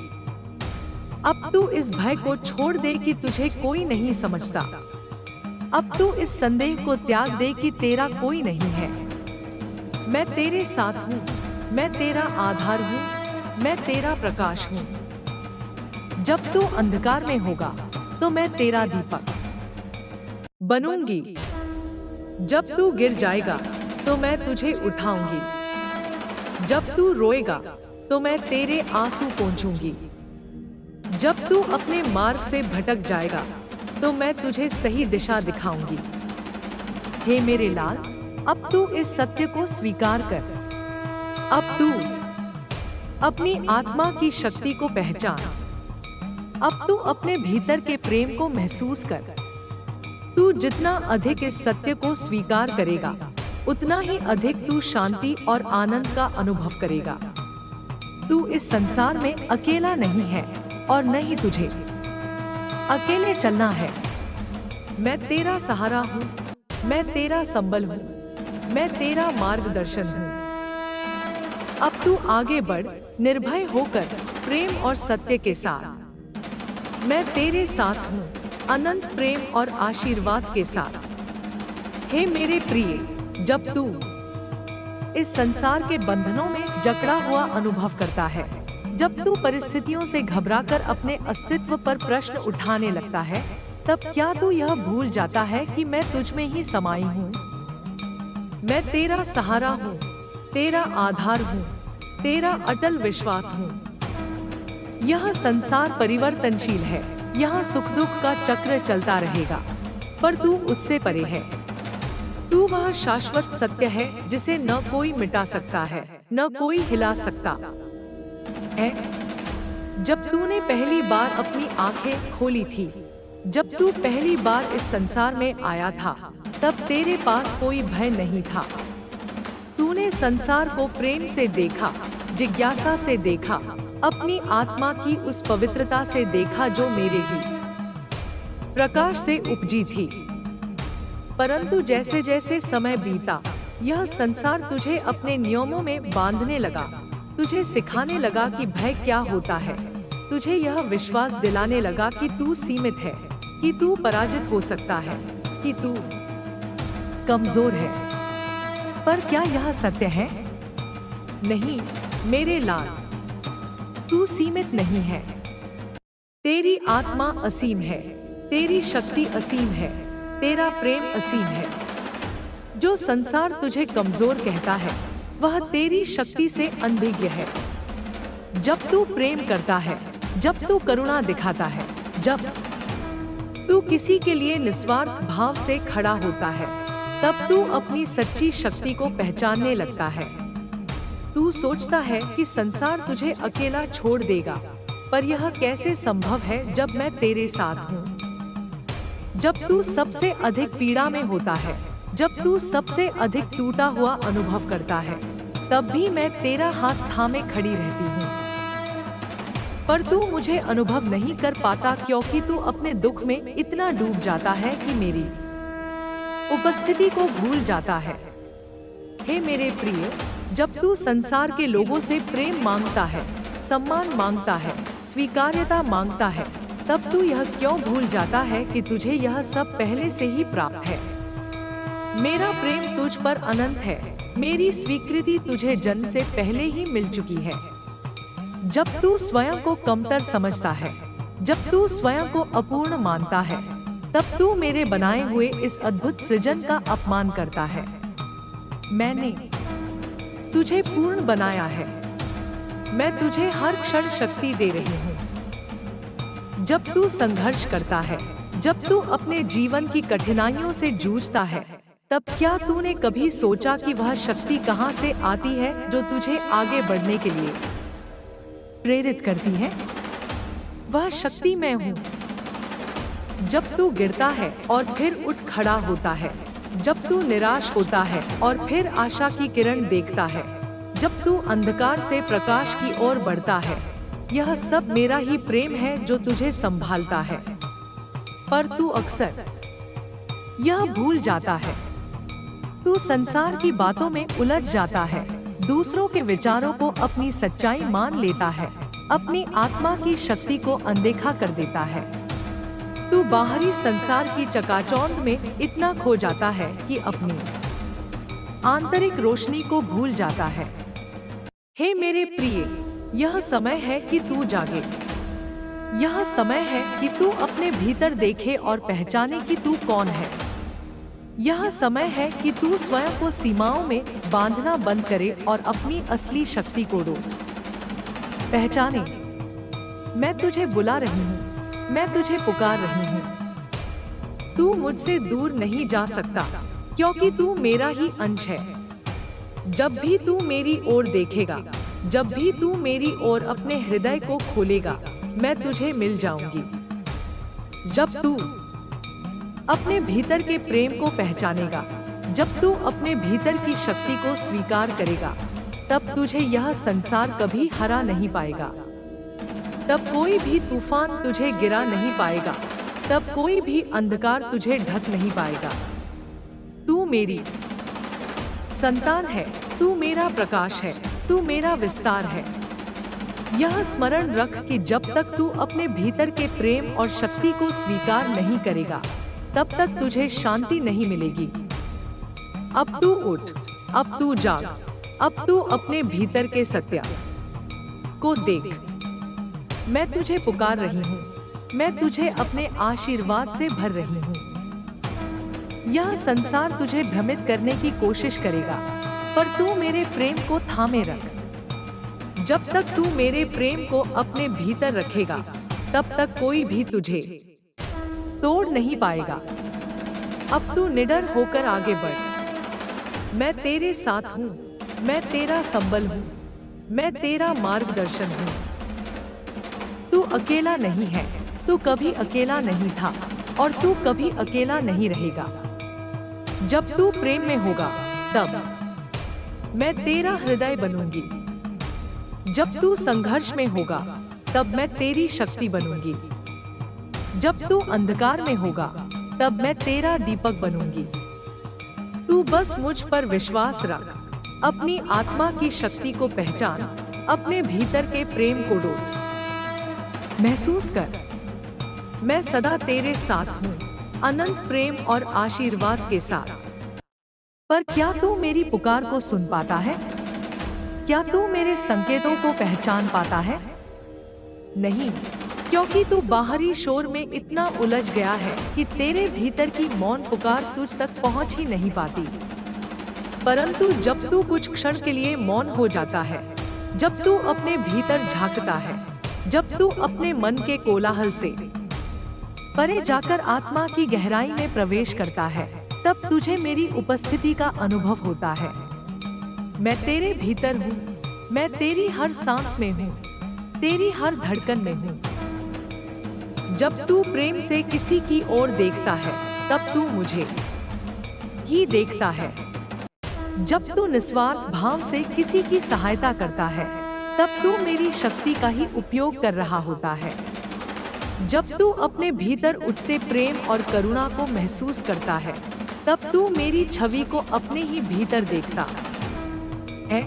अब तू इस भय को छोड़ दे कि तुझे कोई नहीं समझता। अब तू इस संदेह को त्याग दे कि तेरा कोई नहीं है। मैं तेरे साथ हूँ, मैं तेरा आधार हूँ, मैं तेरा प्रकाश हूँ। जब तू अंधकार में होगा, तो मैं तेरा दीपक बनूंगी। जब तू गिर जाएगा, तो मैं तुझे उठाऊंगी। जब तू रोएगा, तो मैं तेरे आंसू पोंछूंगी। जब तू अपने मार्ग से भटक जाएगा, तो मैं तुझे सही दिशा दिखाऊंगी। हे मेरे लाल, अब तू इस सत्य को स्वीकार कर। अब तू अपनी आत्मा की शक्ति को पहचान। अब तू अपने भीतर के प्रेम को महसूस कर। तू जितना अधिक इस सत्य को स्वीकार करेगा, उतना ही अधिक तू शांति और आनंद का अनुभव करेगा। तू इस संसार में अकेला नहीं है और न ही तुझे अकेले चलना है। मैं तेरा सहारा हूँ, मैं तेरा संबल हूँ, मैं तेरा मार्गदर्शन हूँ। अब तू आगे बढ़, निर्भय होकर, प्रेम और सत्य के साथ। मैं तेरे साथ हूँ, अनंत प्रेम और आशीर्वाद के साथ। हे मेरे प्रिय, जब तू इस संसार के बंधनों में जकड़ा हुआ अनुभव करता है, जब तू परिस्थितियों से घबराकर अपने अस्तित्व पर प्रश्न उठाने लगता है, तब क्या तू यह भूल जाता है कि मैं तुझ में ही समाई हूँ? मैं तेरा सहारा हूँ, तेरा आधार हूँ, तेरा अटल विश्वास हूँ। यह संसार परिवर्तनशील है, यहाँ सुख दुख का चक्र चलता रहेगा, पर तू उससे परे है। तू वह शाश्वत सत्य है जिसे न कोई मिटा सकता है, न कोई हिला सकता है। जब तूने पहली बार अपनी आंखें खोली थी, जब तू पहली बार इस संसार में आया था, तब तेरे पास कोई भय नहीं था। तूने संसार को प्रेम से देखा, जिज्ञासा से देखा, अपनी आत्मा की उस पवित्रता से देखा जो मेरे ही प्रकाश से उपजी थी। परंतु जैसे जैसे समय बीता, यह संसार तुझे अपने नियमों में बांधने लगा, तुझे सिखाने लगा कि भय क्या होता है, तुझे यह विश्वास दिलाने लगा कि तू सीमित है, कि तू पराजित हो सकता है, कि तू कमजोर है। पर क्या यह सत्य है? नहीं मेरे लाल, तू सीमित नहीं है। तेरी आत्मा असीम है, तेरी शक्ति असीम है, तेरा प्रेम असीम है। जो संसार तुझे कमजोर कहता है, वह तेरी शक्ति से अनभिज्ञ है। जब तू प्रेम करता है, जब तू करुणा दिखाता है, जब तू किसी के लिए निस्वार्थ भाव से खड़ा होता है, तब तू अपनी सच्ची शक्ति को पहचानने लगता है। तू सोचता है कि संसार तुझे अकेला छोड़ देगा, पर यह कैसे संभव है जब मैं तेरे साथ हूँ। जब तू सबसे अधिक पीड़ा में होता है, जब तू सबसे अधिक टूटा हुआ अनुभव करता है, तब भी मैं तेरा हाथ थामे खड़ी रहती हूँ। पर तू मुझे अनुभव नहीं कर पाता क्योंकि तू अपने दुख में इतना डूब जाता है कि मेरी उपस्थिति को भूल जाता है। हे मेरे प्रिय, जब तू संसार के लोगों से प्रेम मांगता है, सम्मान मांगता है, स्वीकार्यता मांगता है, तब तू यह क्यों भूल जाता है कि तुझे यह सब पहले से ही प्राप्त है। मेरा प्रेम तुझ पर अनंत है, मेरी स्वीकृति तुझे जन्म से पहले ही मिल चुकी है। जब तू स्वयं को कमतर समझता है, जब तू स्वयं को अपूर्ण मानता है, तब तू मेरे बनाए हुए इस अद्भुत सृजन का अपमान करता है। मैंने तुझे पूर्ण बनाया है, मैं तुझे हर क्षण शक्ति दे रही हूँ। जब तू संघर्ष करता है, जब तू अपने जीवन की कठिनाइयों से जूझता है, तब क्या तूने कभी सोचा कि वह शक्ति कहाँ से आती है जो तुझे आगे बढ़ने के लिए प्रेरित करती है? वह शक्ति मैं हूँ। जब तू गिरता है और फिर उठ खड़ा होता है, जब तू निराश होता है और फिर आशा की किरण देखता है, जब तू अंधकार से प्रकाश की ओर बढ़ता है, यह सब मेरा ही प्रेम है जो तुझे संभालता है। पर तू अक्सर यह भूल जाता है। तू संसार की बातों में उलझ जाता है, दूसरों के विचारों को अपनी सच्चाई मान लेता है, अपनी आत्मा की शक्ति को अनदेखा कर देता है। तू बाहरी संसार की चकाचौंध में इतना खो जाता है कि अपनी आंतरिक रोशनी को भूल जाता है। हे मेरे प्रिय, यह समय है कि तू जागे। यह समय है कि तू अपने भीतर देखे और पहचाने कि तू कौन है। यह समय है कि तू स्वयं को सीमाओं में बांधना बंद करे और अपनी असली शक्ति को पहचाने। मैं तुझे बुला रही हूँ, मैं तुझे पुकार रही हूँ। तू मुझसे दूर नहीं जा सकता क्योंकि तू मेरा ही अंश है। जब भी तू मेरी ओर देखेगा, जब भी तू मेरी ओर अपने हृदय को खोलेगा, मैं तुझे मिल जाऊंगी। जब तू अपने भीतर के प्रेम को पहचानेगा, जब तू अपने भीतर की शक्ति को स्वीकार करेगा, तब तुझे यह संसार कभी हरा नहीं पाएगा। तब कोई भी तूफान तुझे गिरा नहीं पाएगा, तब कोई भी अंधकार तुझे ढक नहीं पाएगा। तू मेरी संतान है, तू मेरा प्रकाश है, तू मेरा विस्तार है। यह स्मरण रख कि जब तक तू अपने भीतर के प्रेम और शक्ति को स्वीकार नहीं करेगा, तब तक तुझे शांति नहीं मिलेगी। अब तू उठ, अब तू जाग, अब तू अपने भीतर के सत्य को देख। मैं तुझे पुकार रही हूँ, मैं तुझे अपने आशीर्वाद से भर रही हूँ। यह संसार तुझे भ्रमित करने की कोशिश करेगा, पर तू मेरे प्रेम को थामे रख। जब तक तू मेरे प्रेम को अपने भीतर रखेगा, तब तक कोई भी तुझे तोड़ नहीं पाएगा। अब तू निडर होकर आगे बढ़। मैं तेरे साथ हूँ, मैं तेरा संबल हूँ, मैं तेरा मार्गदर्शन हूँ। अकेला नहीं है, तू कभी अकेला नहीं था और तू कभी अकेला नहीं रहेगा। जब तू प्रेम में होगा तब मैं तेरा हृदय बनूंगी। जब तू संघर्ष में होगा तब मैं तेरी शक्ति बनूंगी। जब तू अंधकार में होगा तब मैं तेरा दीपक बनूंगी। तू बस मुझ पर विश्वास रख, अपनी आत्मा की शक्ति को पहचान, अपने भीतर के प्रेम को डोल। महसूस कर, मैं सदा तेरे साथ हूँ, अनंत प्रेम और आशीर्वाद के साथ। पर क्या तू मेरी पुकार को सुन पाता है? क्या तू मेरे संकेतों को पहचान पाता है? नहीं, क्योंकि तू बाहरी शोर में इतना उलझ गया है कि तेरे भीतर की मौन पुकार तुझ तक पहुंच ही नहीं पाती। परंतु जब तू कुछ क्षण के लिए मौन हो जाता है, जब तू अपने भीतर झांकता है, जब तू अपने मन के कोलाहल से परे जाकर आत्मा की गहराई में प्रवेश करता है, तब तुझे मेरी उपस्थिति का अनुभव होता है। मैं तेरे भीतर हूँ, मैं तेरी हर सांस में हूँ, तेरी हर धड़कन में हूँ। जब तू प्रेम से किसी की ओर देखता है, तब तू मुझे ही देखता है। जब तू निस्वार्थ भाव से किसी की सहायता करता है, तब तू मेरी शक्ति का ही उपयोग कर रहा होता है। जब तू अपने भीतर उठते प्रेम और करुणा को महसूस करता है, तब तू मेरी छवि को अपने ही भीतर देखता है।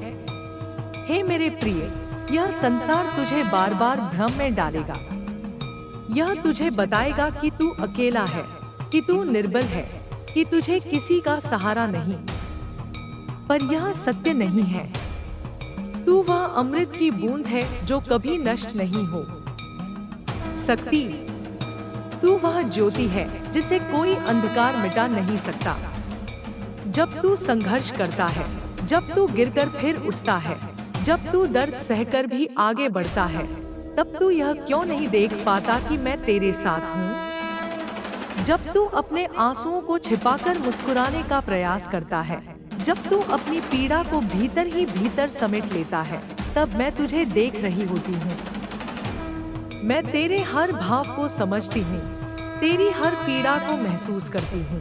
हे मेरे प्रिय, यह संसार तुझे बार बार भ्रम में डालेगा। यह तुझे बताएगा कि तू अकेला है, कि तू निर्बल है, कि तुझे किसी का सहारा नहीं। पर यह सत्य नहीं है। तू वह अमृत की बूंद है जो कभी नष्ट नहीं हो सकती। तू वह ज्योति है जिसे कोई अंधकार मिटा नहीं सकता। जब तू संघर्ष करता है, जब तू गिरकर फिर उठता है, जब तू दर्द सहकर भी आगे बढ़ता है, तब तू यह क्यों नहीं देख पाता कि मैं तेरे साथ हूँ? जब तू अपने आंसुओं को छिपाकर मुस्कुराने का प्रयास करता है, जब तू अपनी पीड़ा को भीतर ही भीतर समेट लेता है, तब मैं तुझे देख रही होती हूँ। मैं तेरे हर भाव को समझती हूँ, तेरी हर पीड़ा को महसूस करती हूँ।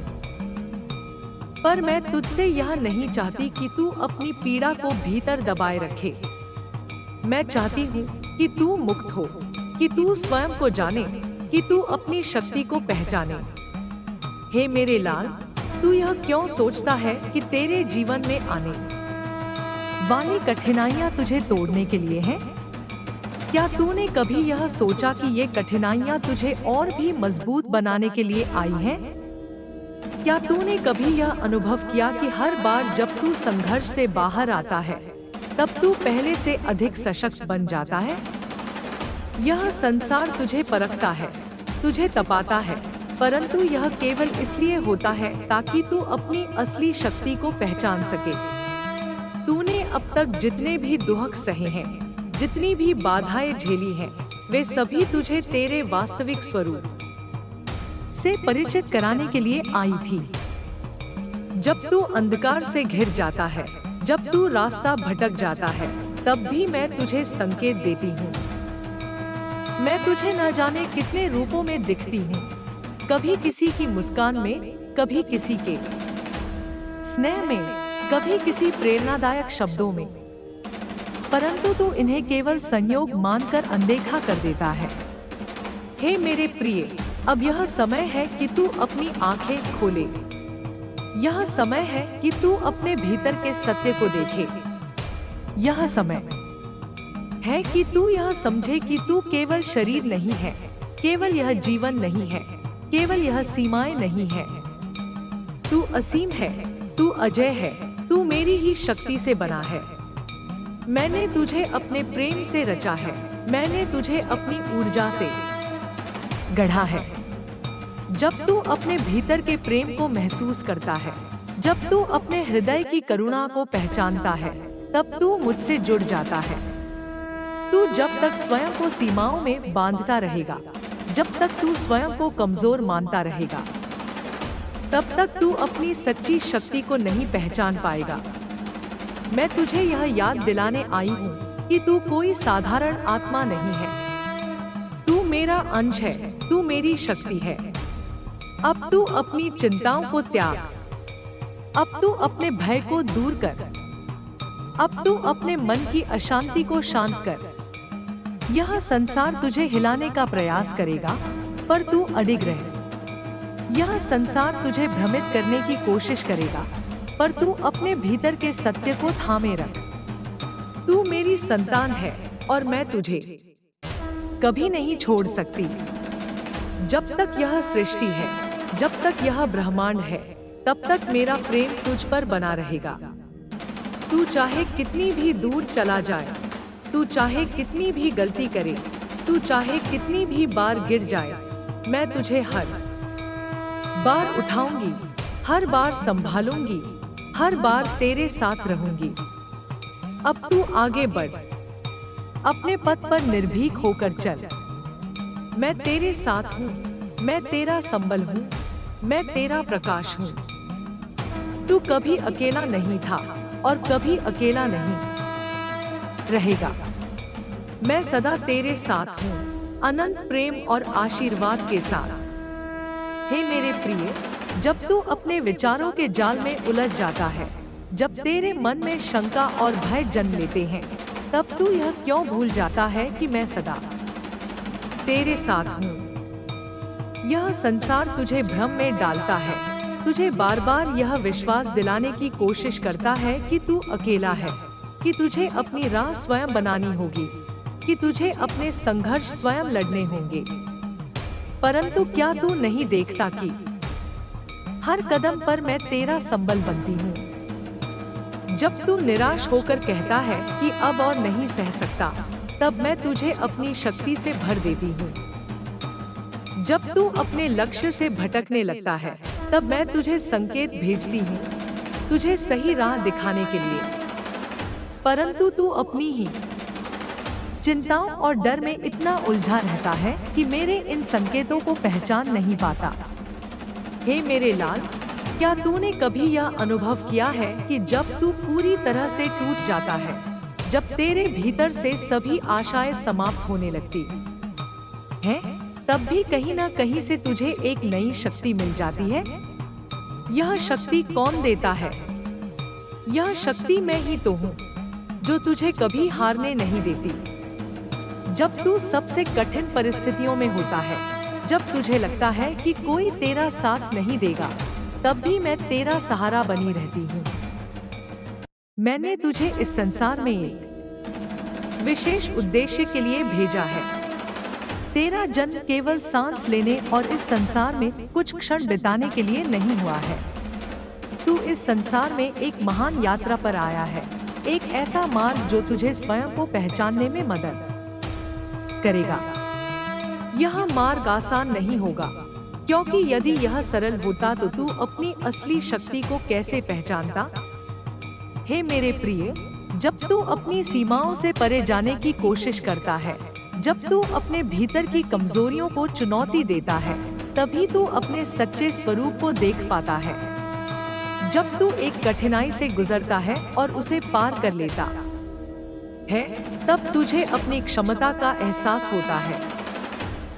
पर मैं तुझसे यह नहीं चाहती कि तू अपनी पीड़ा को भीतर दबाए रखे। मैं चाहती हूँ कि तू मुक्त हो, कि तू स्वयं को जाने, कि तू अपनी शक्ति को पहचाने। हे मेरे लाल, तू यह क्यों सोचता है कि तेरे जीवन में आने वाली कठिनाइयां तुझे तोड़ने के लिए हैं? क्या तूने कभी यह सोचा कि ये कठिनाइयां तुझे और भी मजबूत बनाने के लिए आई हैं? क्या तूने कभी यह अनुभव किया कि हर बार जब तू संघर्ष से बाहर आता है, तब तू पहले से अधिक सशक्त बन जाता है? यह संसार तुझे परखता है, तुझे तपाता है, परंतु यह केवल इसलिए होता है ताकि तू अपनी असली शक्ति को पहचान सके। तूने अब तक जितने भी दुख सहे हैं, जितनी भी बाधाएं झेली हैं, वे सभी तुझे तेरे वास्तविक स्वरूप से परिचित कराने के लिए आई थी। जब तू अंधकार से घिर जाता है, जब तू रास्ता भटक जाता है, तब भी मैं तुझे संकेत देती हूँ। मैं तुझे न जाने कितने रूपों में दिखती हूँ, कभी किसी की मुस्कान में, कभी किसी के स्नेह में, कभी किसी प्रेरणादायक शब्दों में, परंतु तू इन्हें केवल संयोग मानकर अनदेखा कर देता है। हे मेरे प्रिय, अब यह समय है कि तू अपनी आंखें खोले। यह समय है कि तू अपने भीतर के सत्य को देखे। यह समय है कि तू यह समझे कि तू केवल शरीर नहीं है, केवल यह जीवन नहीं है, केवल यह सीमाएं नहीं है। तू असीम है, तू अजय है, तू मेरी ही शक्ति से बना है। मैंने तुझे अपने प्रेम से रचा है, मैंने तुझे अपनी ऊर्जा से गढ़ा है। जब तू अपने भीतर के प्रेम को महसूस करता है, जब तू अपने हृदय की करुणा को पहचानता है, तब तू मुझसे जुड़ जाता है। तू जब तक स्वयं को सीमाओं में बांधता रहेगा, जब तक तू स्वयं को कमजोर मानता रहेगा, तब तक तू अपनी सच्ची शक्ति को नहीं पहचान पाएगा। मैं तुझे यह याद दिलाने आई हूँ कि तू कोई साधारण आत्मा नहीं है। तू मेरा अंश है, तू मेरी शक्ति है। अब तू अपनी चिंताओं को त्याग, अब तू अपने भय को दूर कर, अब तू अपने मन की अशांति को शांत कर। यह संसार तुझे हिलाने का प्रयास करेगा, पर तू अडिग रह। यह संसार तुझे भ्रमित करने की कोशिश करेगा, पर तू अपने भीतर के सत्य को थामे रख। तू मेरी संतान है और मैं तुझे कभी नहीं छोड़ सकती। जब तक यह सृष्टि है, जब तक यह ब्रह्मांड है, तब तक मेरा प्रेम तुझ पर बना रहेगा। तू चाहे कितनी भी दूर चला जाए, तू चाहे कितनी भी गलती करे, तू चाहे कितनी भी बार गिर जाए, मैं तुझे हर बार उठाऊंगी, हर बार संभालूंगी, हर बार तेरे साथ रहूंगी। अब तू आगे बढ़, अपने पथ पर निर्भीक होकर चल। मैं तेरे साथ हूँ, मैं तेरा संबल हूँ, मैं तेरा प्रकाश हूँ। तू कभी अकेला नहीं था और कभी अकेला नहीं रहेगा। मैं सदा तेरे साथ हूँ, अनंत प्रेम और आशीर्वाद के साथ। हे मेरे प्रिय, जब तू अपने विचारों के जाल में उलझ जाता है, जब तेरे मन में शंका और भय जन्म लेते हैं, तब तू यह क्यों भूल जाता है कि मैं सदा तेरे साथ हूँ। यह संसार तुझे भ्रम में डालता है, तुझे बार बार यह विश्वास दिलाने की कोशिश करता है कि तू अकेला है, कि तुझे अपनी राह स्वयं बनानी होगी, कि तुझे अपने संघर्ष स्वयं लड़ने होंगे। परंतु क्या तू नहीं देखता कि हर कदम पर मैं तेरा संबल बनती हूँ। जब तू निराश होकर कहता है कि अब और नहीं सह सकता, तब मैं तुझे अपनी शक्ति से भर देती हूँ। जब तू अपने लक्ष्य से भटकने लगता है, तब मैं तुझे संकेत भेजती हूँ, तुझे सही राह दिखाने के लिए। परंतु तू अपनी ही चिंताओं और डर में इतना उलझा रहता है कि मेरे इन संकेतों को पहचान नहीं पाता। हे मेरे लाल, क्या तूने कभी यह अनुभव किया है कि जब तू पूरी तरह से टूट जाता है, जब तेरे भीतर से सभी आशाएं समाप्त होने लगती हैं, तब भी कहीं ना कहीं से तुझे एक नई शक्ति मिल जाती है? यह शक्ति कौन देता है? यह शक्ति मैं ही तो हूँ, जो तुझे कभी हारने नहीं देती। जब तू सबसे कठिन परिस्थितियों में होता है, जब तुझे लगता है कि कोई तेरा साथ नहीं देगा, तब भी मैं तेरा सहारा बनी रहती हूँ। मैंने तुझे इस संसार में एक विशेष उद्देश्य के लिए भेजा है। तेरा जन्म केवल सांस लेने और इस संसार में कुछ क्षण बिताने के लिए नहीं हुआ है। तू इस संसार में एक महान यात्रा पर आया है, एक ऐसा मार्ग जो तुझे स्वयं को पहचानने में मदद करेगा। यह मार्ग आसान नहीं होगा, क्योंकि यदि यह सरल होता तो तू अपनी असली शक्ति को कैसे पहचानता? हे मेरे प्रिय, जब तू अपनी सीमाओं से परे जाने की कोशिश करता है, जब तू अपने भीतर की कमजोरियों को चुनौती देता है, तभी तू अपने सच्चे स्वरूप को देख पाता है। जब तू एक कठिनाई से गुजरता है और उसे पार कर लेता है, तब तुझे अपनी क्षमता का एहसास होता है।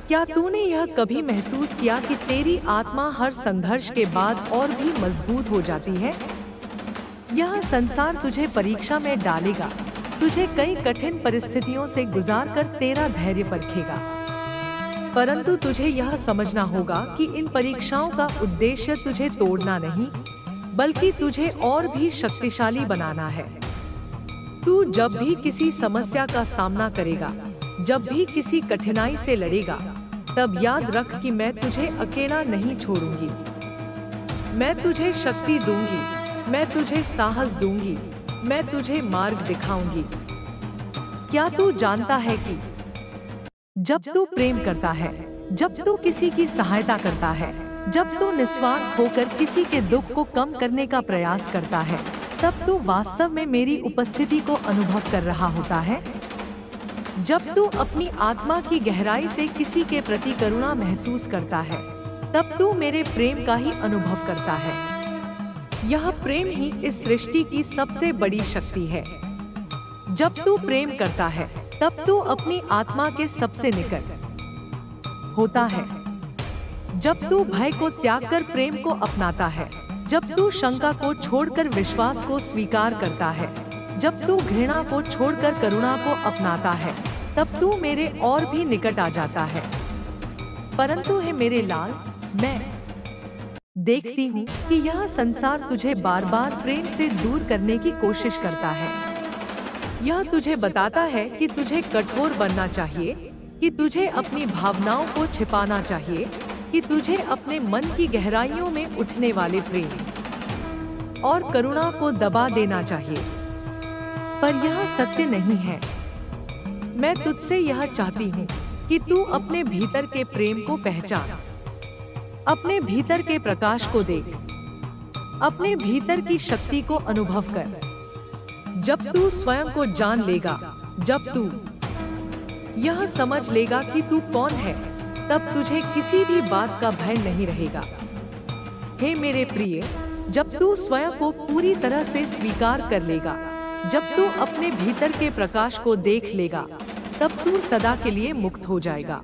क्या तूने यह कभी महसूस किया कि तेरी आत्मा हर संघर्ष के बाद और भी मजबूत हो जाती है? यह संसार तुझे परीक्षा में डालेगा, तुझे कई कठिन परिस्थितियों से गुजारकर तेरा धैर्य परखेगा। परंतु तुझे यह समझना होगा कि इन परीक्षाओं का उद्देश्य तुझे तोड़ना नहीं, बल्कि तुझे और भी शक्तिशाली बनाना है। तू जब भी किसी समस्या का सामना करेगा, जब भी किसी कठिनाई से लड़ेगा, तब याद रख कि मैं तुझे अकेला नहीं छोड़ूंगी। मैं तुझे शक्ति दूंगी, मैं तुझे साहस दूंगी, मैं तुझे मार्ग दिखाऊंगी। क्या तू जानता है कि जब तू प्रेम करता है, जब तू किसी की सहायता करता है, जब तू निस्वार्थ होकर किसी के दुख को कम करने का प्रयास करता है, तब तू वास्तव में मेरी उपस्थिति को अनुभव कर रहा होता है? जब तू अपनी आत्मा की गहराई से किसी के प्रति करुणा महसूस करता है, तब तू मेरे प्रेम का ही अनुभव करता है। यह प्रेम ही इस सृष्टि की सबसे बड़ी शक्ति है। जब तू प्रेम करता है, तब तू अपनी आत्मा के सबसे निकट होता है जब तू भय को त्याग कर प्रेम को अपनाता है, जब तू शंका को छोड़कर विश्वास को स्वीकार करता है, जब तू घृणा को छोड़कर करुणा को अपनाता है, तब तू मेरे और भी निकट आ जाता है। परंतु है मेरे लाल, मैं देखती हूँ कि यह संसार तुझे बार बार प्रेम से दूर करने की कोशिश करता है। यह तुझे बताता है कि तुझे कठोर बनना चाहिए, कि तुझे अपनी भावनाओं को छिपाना चाहिए, कि तुझे अपने मन की गहराइयों में उठने वाले प्रेम और करुणा को दबा देना चाहिए। पर यह सत्य नहीं है। मैं तुझसे यह चाहती हूँ कि तू अपने भीतर के प्रेम को पहचान, अपने भीतर के प्रकाश को देख, अपने भीतर की शक्ति को अनुभव कर। जब तू स्वयं को जान लेगा, जब तू यह समझ लेगा कि तू कौन है, तब तुझे किसी भी बात का भय नहीं रहेगा। हे मेरे प्रिय, जब तू स्वयं को पूरी तरह से स्वीकार कर लेगा, जब तू अपने भीतर के प्रकाश को देख लेगा, तब तू सदा के लिए मुक्त हो जाएगा।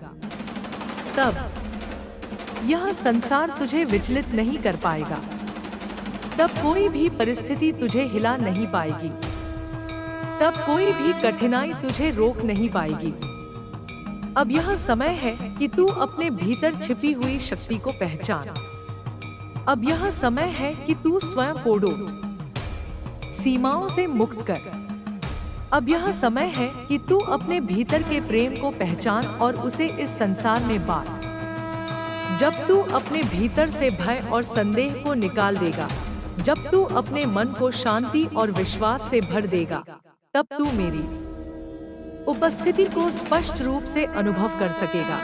तब यह संसार तुझे विचलित नहीं कर पाएगा, तब कोई भी परिस्थिति तुझे हिला नहीं पाएगी, तब कोई भी कठिनाई तुझे रोक नहीं पाएगी। अब यह समय है कि तू अपने भीतर छिपी हुई शक्ति को पहचान। अब यह समय है कि तू स्वयं को सीमाओं से मुक्त कर। अब यह समय है कि तू अपने भीतर के प्रेम को पहचान और उसे इस संसार में बांट। जब तू अपने भीतर से भय और संदेह को निकाल देगा, जब तू अपने मन को शांति और विश्वास से भर देगा, तब तू मेरी उपस्थिति को स्पष्ट रूप से अनुभव कर सकेगा।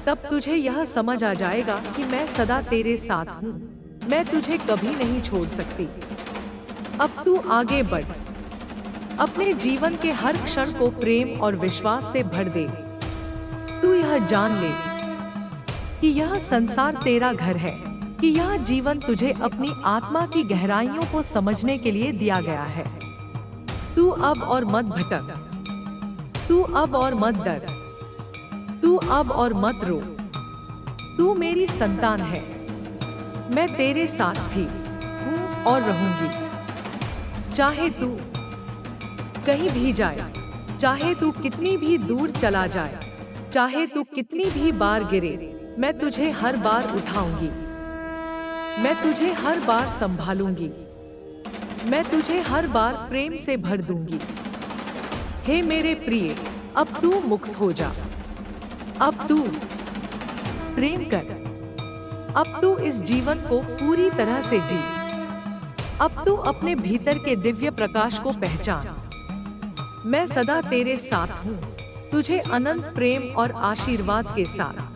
तब तुझे यह समझ आ जाएगा कि मैं सदा तेरे साथ हूँ, मैं तुझे कभी नहीं छोड़ सकती। अब तू आगे बढ़, अपने जीवन के हर क्षण को प्रेम और विश्वास से भर दे। तू यह जान ले कि यह संसार तेरा घर है, कि यह जीवन तुझे अपनी आत्मा की गहराइयों को समझने के लिए दिया गया है। तू अब और मत भटक, तू अब और मत डर, तू अब और मत रो। तू मेरी संतान है, मैं तेरे साथ थी, हूँ और रहूंगी। चाहे तू कहीं भी जाए, चाहे तू कितनी भी दूर चला जाए, चाहे तू कितनी भी बार गिरे, मैं तुझे हर बार उठाऊंगी, मैं तुझे हर बार संभालूंगी, मैं तुझे हर बार प्रेम से भर दूंगी। हे मेरे प्रिय, अब तू मुक्त हो जा, अब तू प्रेम कर, अब तू इस जीवन को पूरी तरह से जी, अब तू अपने भीतर के दिव्य प्रकाश को पहचान। मैं सदा तेरे साथ हूँ, तुझे अनंत प्रेम और आशीर्वाद के साथ।